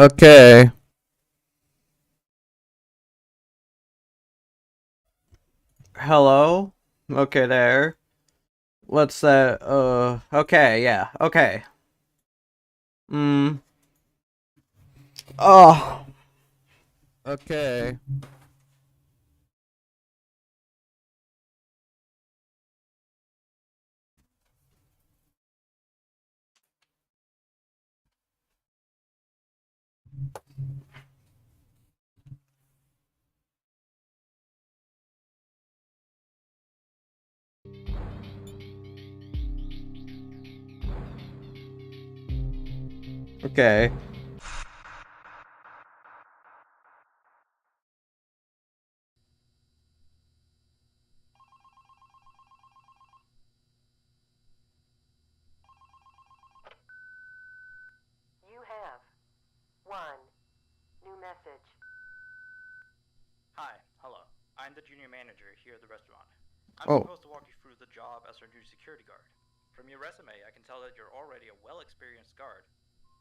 Okay. Hello? Okay, there. Let's, okay, yeah, okay. Mm. Oh. Okay. Okay. You have one new message. Hi, hello. I'm the junior manager here at the restaurant. I'm Oh. supposed to walk you through the job as our new security guard. From your resume, I can tell that you're already a well-experienced guard.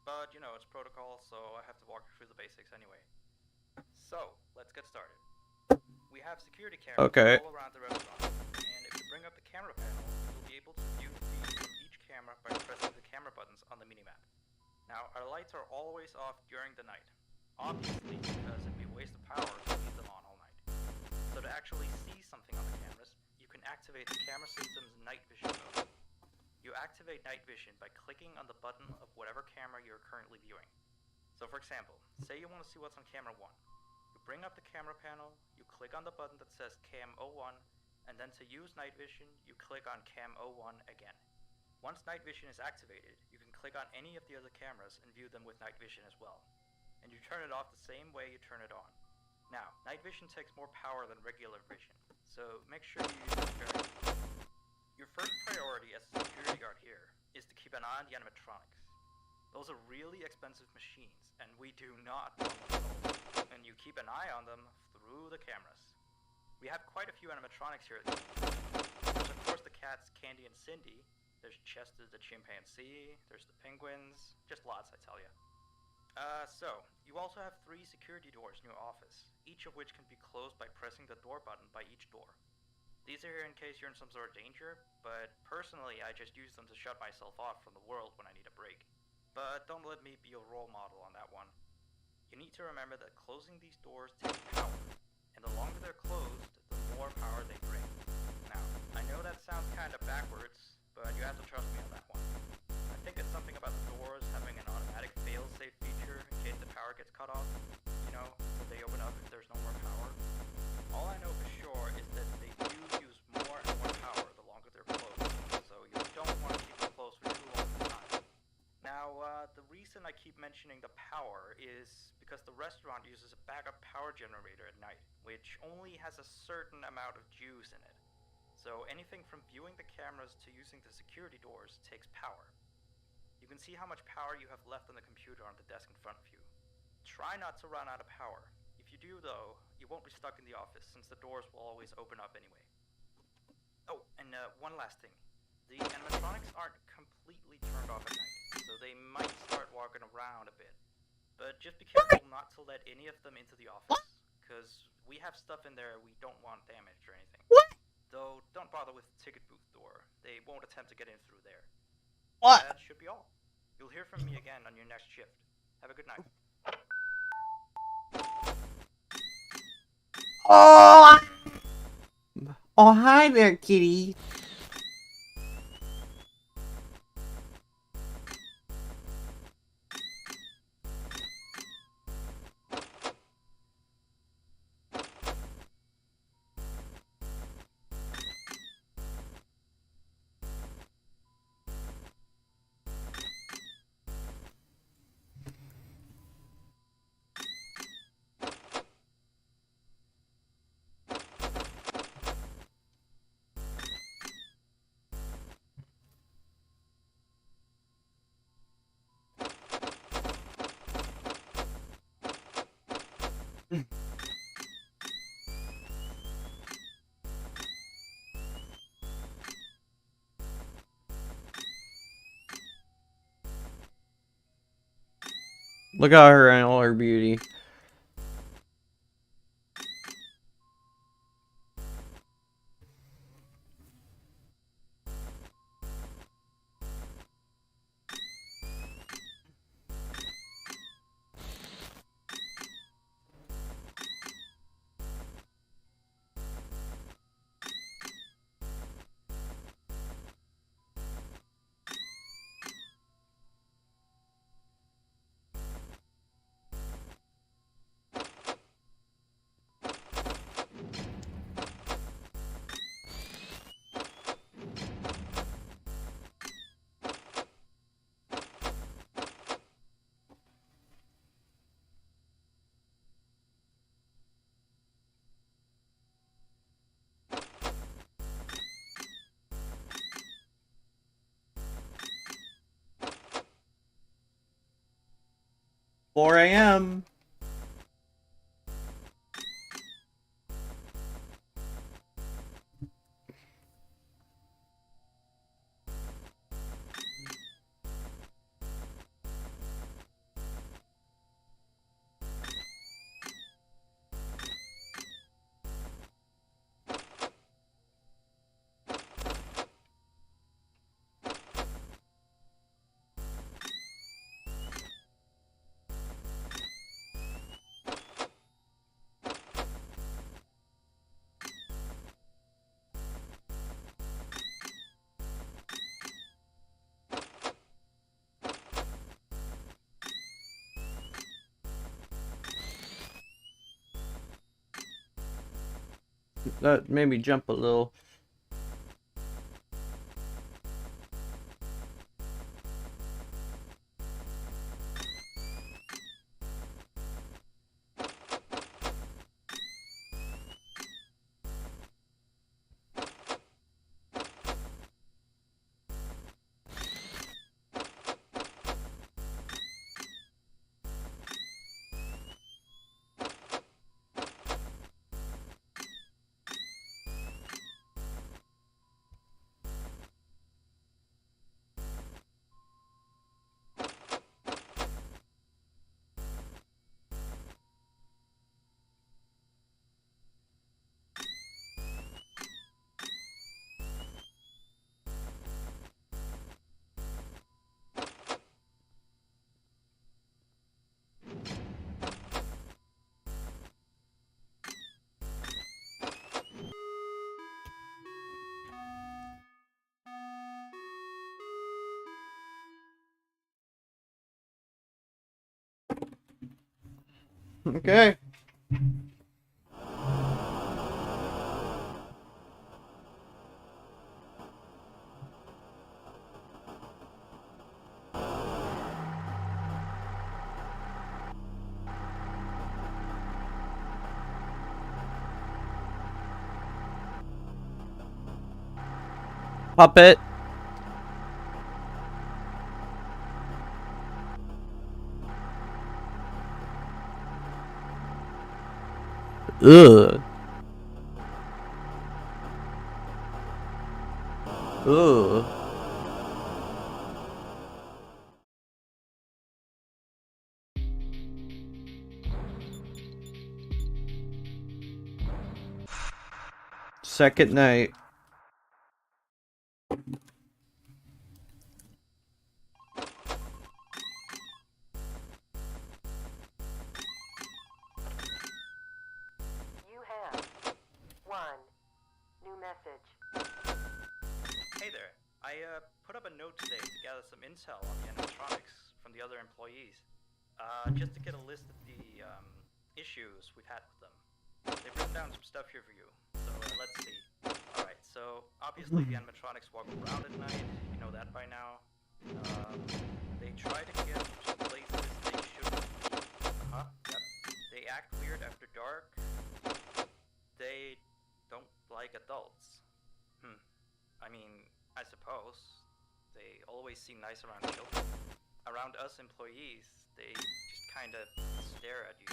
But, it's protocol, so I have to walk you through the basics anyway. So, let's get started. We have security cameras Okay. all around the restaurant, and if you bring up the camera panel, you'll be able to view the feed from each camera by pressing the camera buttons on the minimap. Now, our lights are always off during the night. Obviously, because it'd be a waste of power to leave them on all night. So to actually see something on the cameras, you can activate the camera system's night vision mode. You activate night vision by clicking on the button of whatever camera you're currently viewing. So for example, say you want to see what's on camera 1. You bring up the camera panel, you click on the button that says Cam 01, and then to use night vision, you click on Cam 01 again. Once night vision is activated, you can click on any of the other cameras and view them with night vision as well. And you turn it off the same way you turn it on. Now, night vision takes more power than regular vision, so make sure you use it very well. Your first priority as a security guard here is to keep an eye on the animatronics. Those are really expensive machines, and we do not want them at all. And you keep an eye on them through the cameras. We have quite a few animatronics here at the There's of course the cats Candy and Cindy, there's Chester the chimpanzee, there's the penguins, just lots I tell you. So, you also have 3 security doors in your office, each of which can be closed by pressing the door button by each door. These are here in case you're in some sort of danger, but personally I just use them to shut myself off from the world when I need a break. But don't let me be a role model on that one. You need to remember that closing these doors takes power, and the longer they're closed, the more power they bring. Now, I know that sounds kind of backwards, but you have to trust me on that one. I think it's something about the doors having an automatic fail-safe feature in case the power gets cut off. So they open up if there's no more power. All I know for sure is that they do use more and more power the longer they're closed, so you don't want to keep them closed for too long of a time. Now, the reason I keep mentioning the power is because the restaurant uses a backup power generator at night, which only has a certain amount of juice in it. So anything from viewing the cameras to using the security doors takes power. You can see how much power you have left on the computer on the desk in front of you. Try not to run out of power. If you do though, you won't be stuck in the office since the doors will always open up anyway. Oh, and one last thing. The animatronics aren't completely turned off at night, so they might start walking around a bit. But just be careful not to let any of them into the office, because we have stuff in there we don't want damaged or anything. Though, don't bother with the ticket booth door. They won't attempt to get in through there. What? That should be all. You'll hear from me again on your next shift. Have a good night. Oh. Oh, hi there, kitty. Look at her and all her beauty. Four a.m. That made me jump a little. Okay. Puppet. Ugh. Ugh. Second night. You have one new message. Hey there. I put up a note today to gather some intel on the animatronics from the other employees. Just to get a list of the issues we've had with them. They've written down some stuff here for you. So let's see. Alright, so obviously the animatronics walk around at night. You know that by now. They try to get to places they shouldn't. Yep. They act weird after dark. They don't like adults. I mean, I suppose. They always seem nice around children. Around us employees, they just kinda stare at you.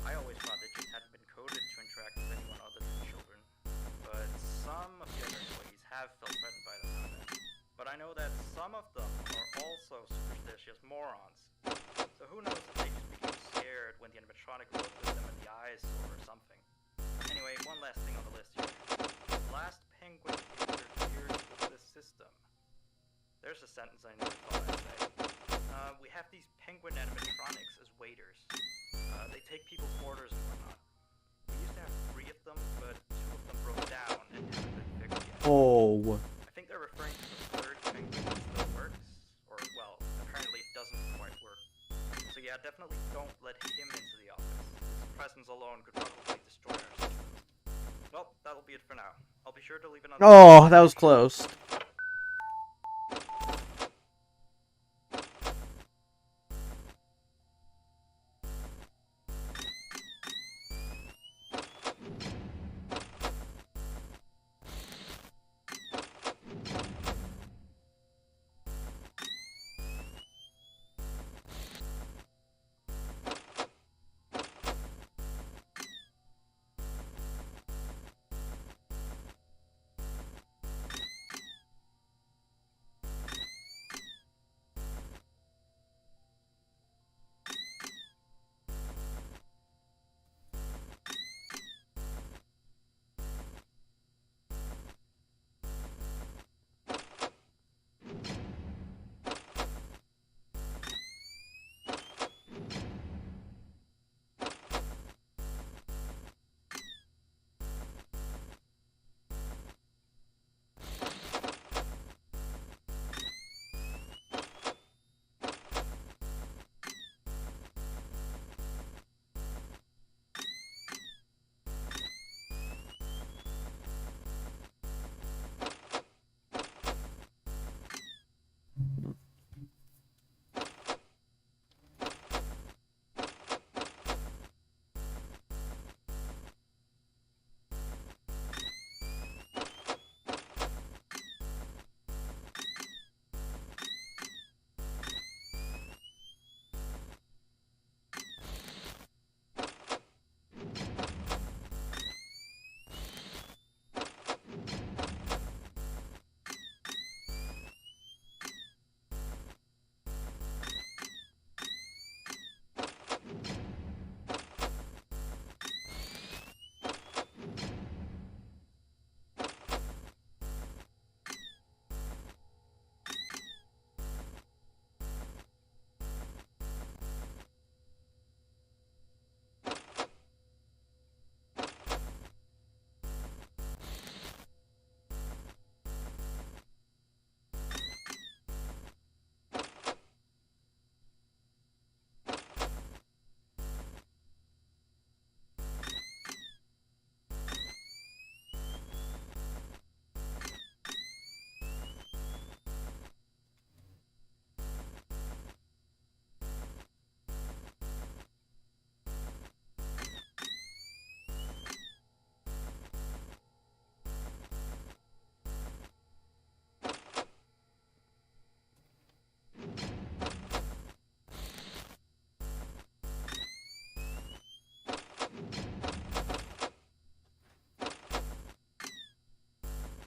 I always thought they just hadn't been coded to interact with anyone other than children. But some of the other employees have felt threatened by them now and then. But I know that some of them are also superstitious morons. So who knows if they just became scared when the animatronic looked at them in the eyes or something. Anyway, one last thing on the list here. The last penguin interferes with the system. There's a sentence I never thought I'd say. We have these penguin animatronics as waiters. They take people's orders and whatnot. We used to have 3 of them, but 2 of them broke down and haven't been fixed yet. Oh. I think they're referring to the 3rd penguin that still works. Or, well, apparently it doesn't quite work. So yeah, definitely don't let him into the office. His presence alone could probably destroy our system. Well, that'll be it for now. I'll be sure to leave it on. Oh, that was close.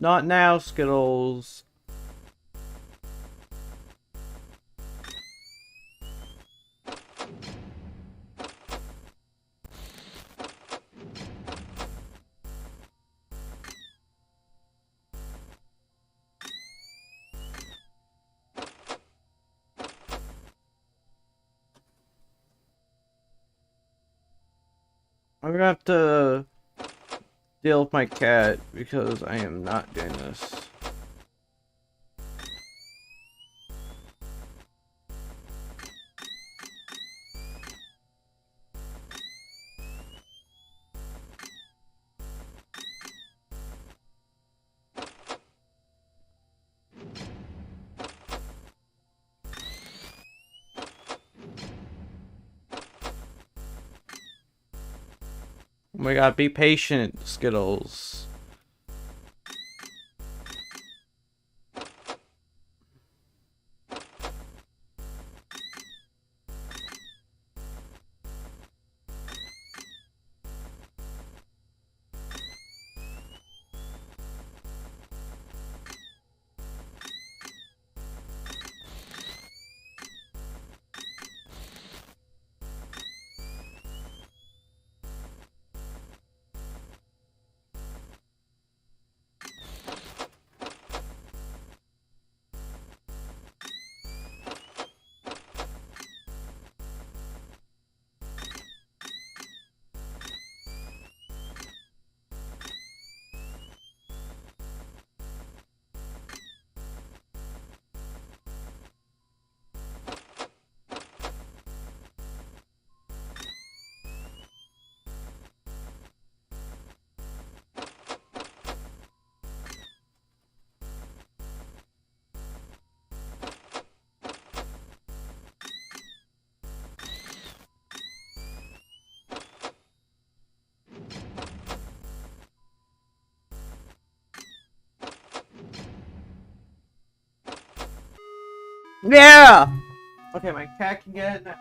Not now, Skittles. I'm gonna have to deal with my cat because I am not doing this. Oh my god, be patient, Skittles. Yeah! Okay, my cat can get it now.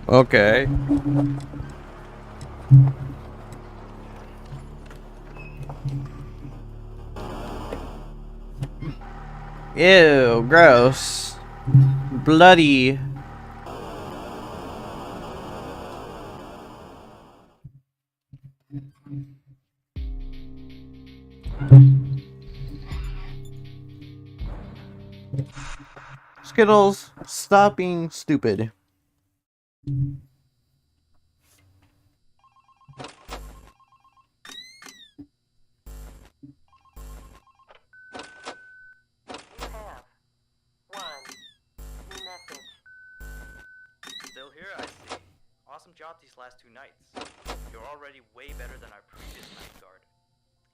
Okay. Ew, gross. Bloody. Skittles, stop being stupid. You have one new message. Still here, I see. Awesome job these last 2 nights. You're already way better than our previous night guard.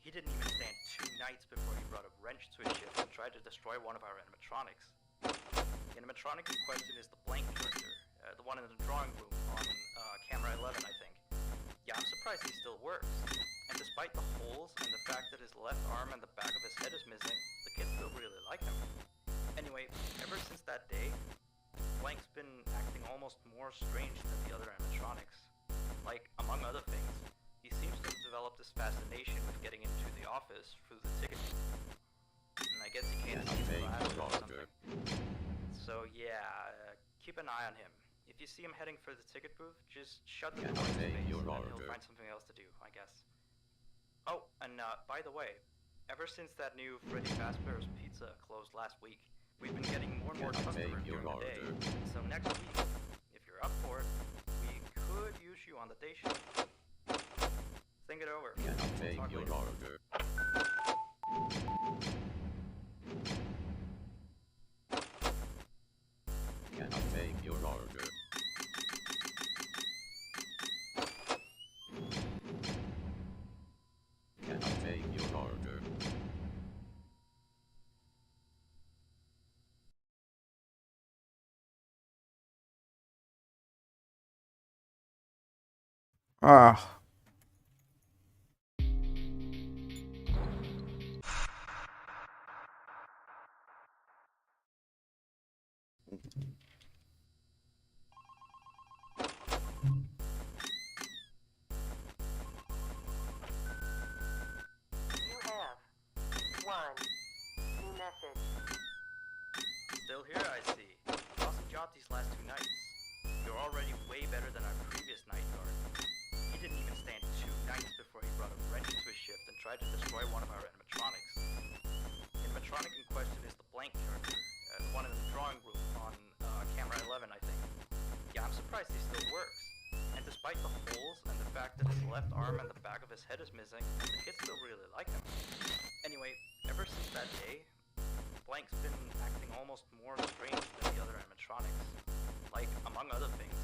He didn't even stand 2 nights before he brought a wrench to his shift and tried to destroy one of our animatronics. The animatronic in question is the blank character, the one in the drawing room on camera 11, I think. Yeah, I'm surprised he still works. And despite the holes and the fact that his left arm and the back of his head is missing, the kids still really like him. Anyway, ever since that day, Blank's been acting almost more strange than the other animatronics. Like, among other things, he seems to have developed this fascination with getting into the office through the ticket booth. And I guess he can't see the glasses or something. So yeah, keep an eye on him. If you see him heading for the ticket booth, just shut the door in his face, and then he'll find something else to do, I guess. Oh, and by the way, ever since that new Freddy Fazbear's Pizza closed last week, we've been getting more and more customers during the day. So next week, if you're up for it, we could use you on the day shift. Think it over. We'll talk later. Ah. You have one new message. Still here, I see. Awesome job these last 2 nights. You're already way better than our previous night guard. He didn't even stand 2 nights before he brought a wrench to his shift and tried to destroy one of our animatronics. The animatronic in question is the blank character, the one in the drawing room on camera 11, I think. Yeah, I'm surprised he still works. And despite the holes and the fact that his left arm and the back of his head is missing, the kids still really like him. Anyway, ever since that day, Blank's been acting almost more strange than the other animatronics. Like, among other things,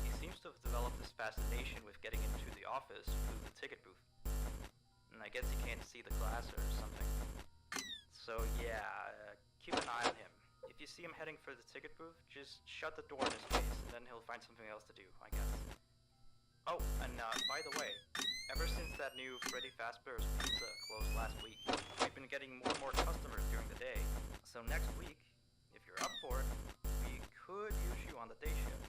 he seems to have developed this fascination with getting into the office through the ticket booth. And I guess he can't see the glass or something. So yeah, keep an eye on him. If you see him heading for the ticket booth, just shut the door in his face, and then he'll find something else to do, I guess. Oh, and by the way, ever since that new Freddy Fazbear's Pizza closed last week, we've been getting more and more customers during the day. So next week, if you're up for it, we could use you on the day shift.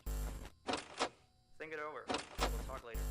Think it over. We'll talk later.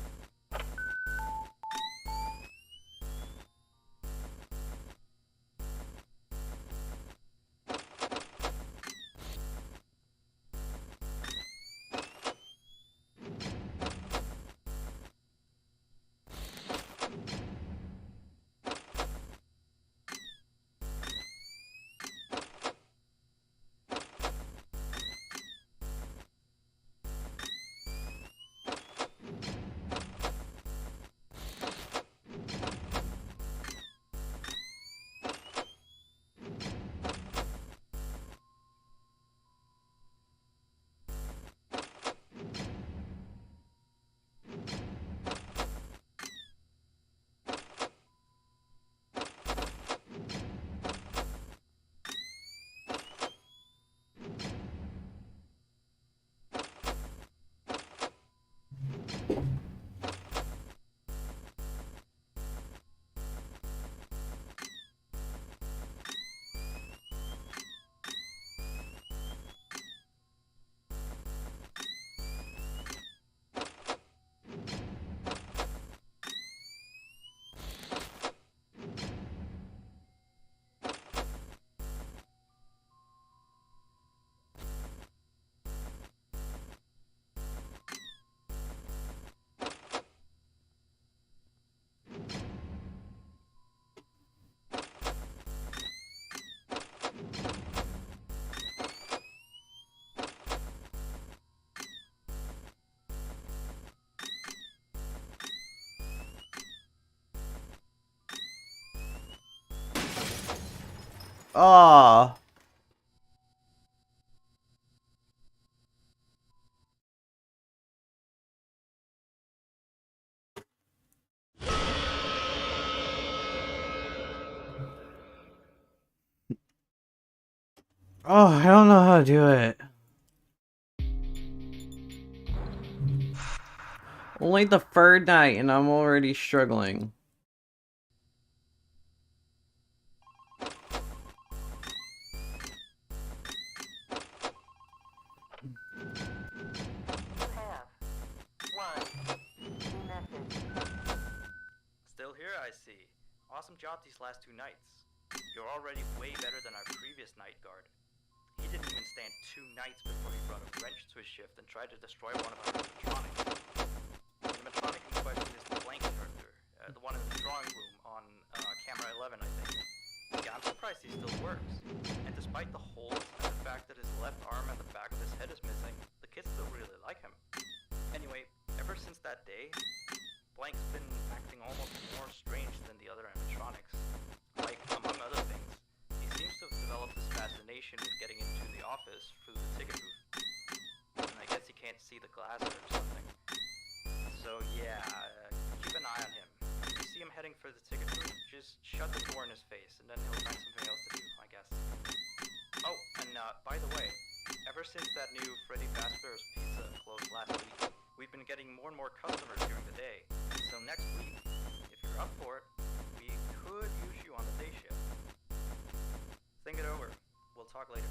Ah. Oh, I don't know how to do it. Only the third night and I'm already struggling. You have one new message. Still here, I see. Awesome job these last 2 nights. You're already way better than our previous night guard. He didn't even stand 2 nights before he brought a wrench to his shift and tried to destroy one of our animatronics. The animatronic in question is the blank character, the one in the drawing room on camera 11, I think. Yeah, I'm surprised he still works. And despite the holes and the fact that his left arm and the back of his head is missing, the kids still really like him. Anyway, ever since that day, Blank's been acting almost more strange than the other animatronics. Like, among other things, he seems to have developed this fascination with getting into the office through the ticket booth. And I guess he can't see the glass or something. So yeah, keep an eye on him. If you see him heading for the ticket booth, just shut the door in his face, and then he'll find something else to do, I guess. Oh, and by the way, ever since that new Freddy Fazbear's Pizza closed last week, we've been getting more and more customers during the day. So next week, if you're up for it, we could use you on the day shift. Think it over. We'll talk later.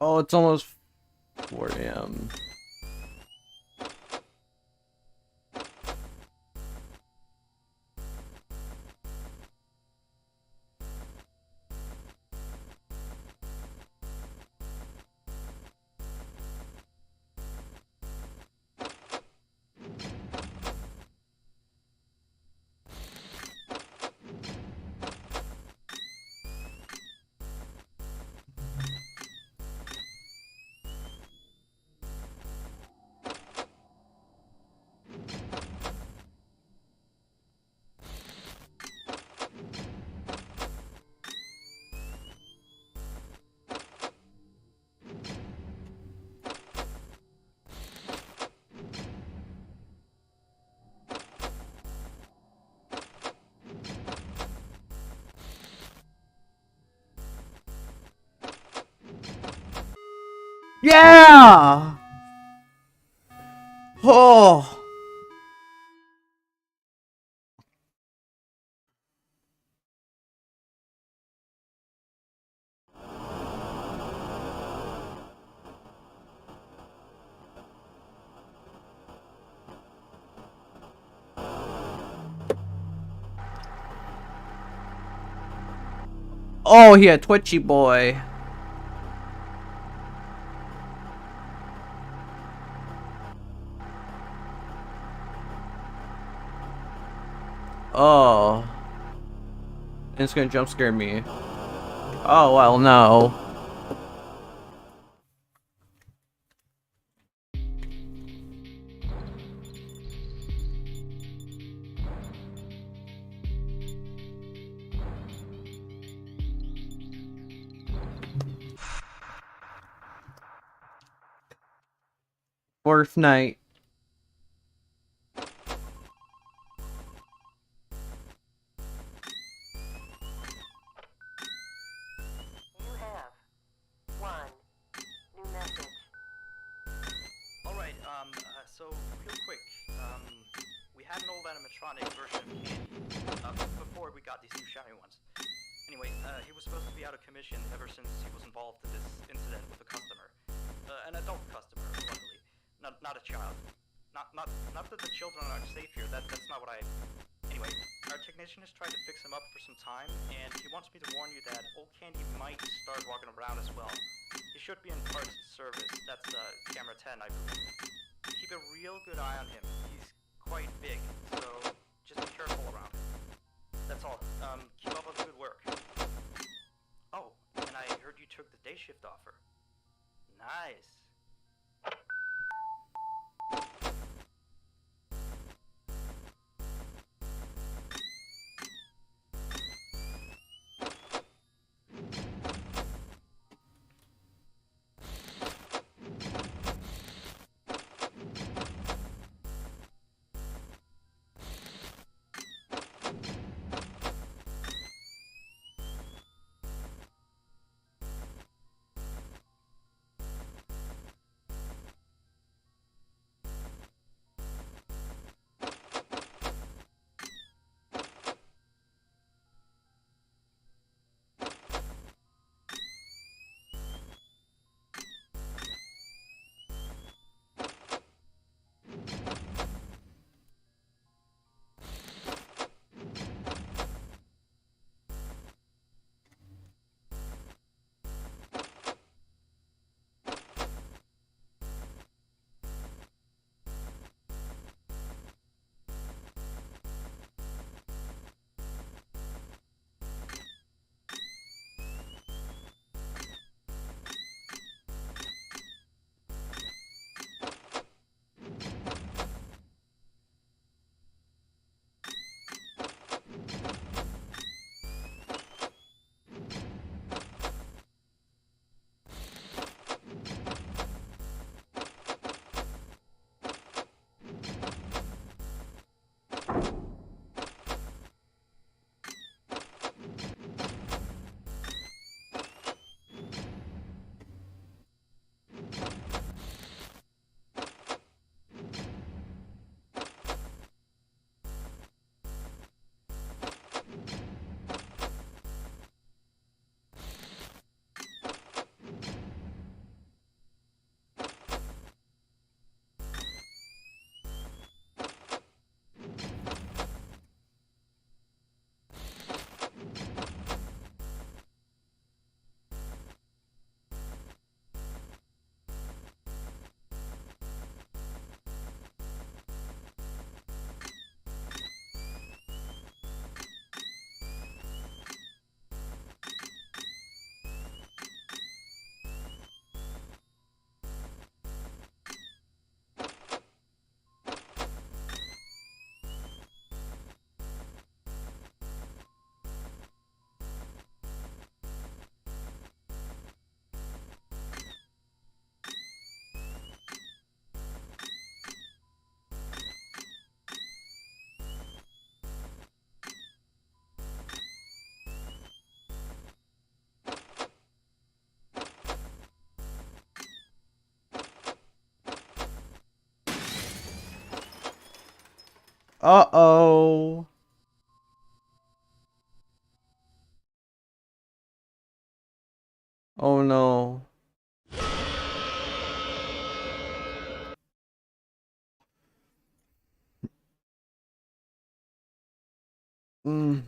Oh, it's almost 4 a.m. Yeah! Oh! Oh, he a twitchy boy. Oh. And it's gonna jump scare me. Oh, well, no. Fourth night. You have one new message. Alright, so real quick, we had an old animatronic version of Candy, before we got these new shiny ones. Anyway, he was supposed to be out of commission ever since he was involved in this incident with a customer. An adult customer, luckily. Not a child. Not that the children are safe here, that's not what I... Anyway, our technician has tried to fix him up for some time, and he wants me to warn you that old Candy might start walking around as well. He should be in parts and service, that's, camera 10, I believe. Keep a real good eye on him. He's quite big, so just be careful around him. That's all. Keep up with the good work. Oh, and I heard you took the day shift offer. Nice. Uh-oh. Oh no. Mm.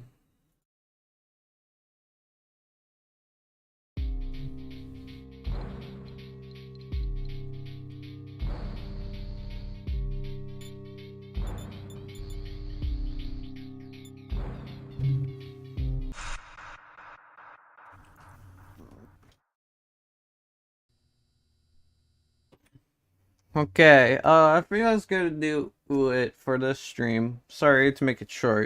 Okay, I think that's gonna do it for this stream. Sorry to make it short.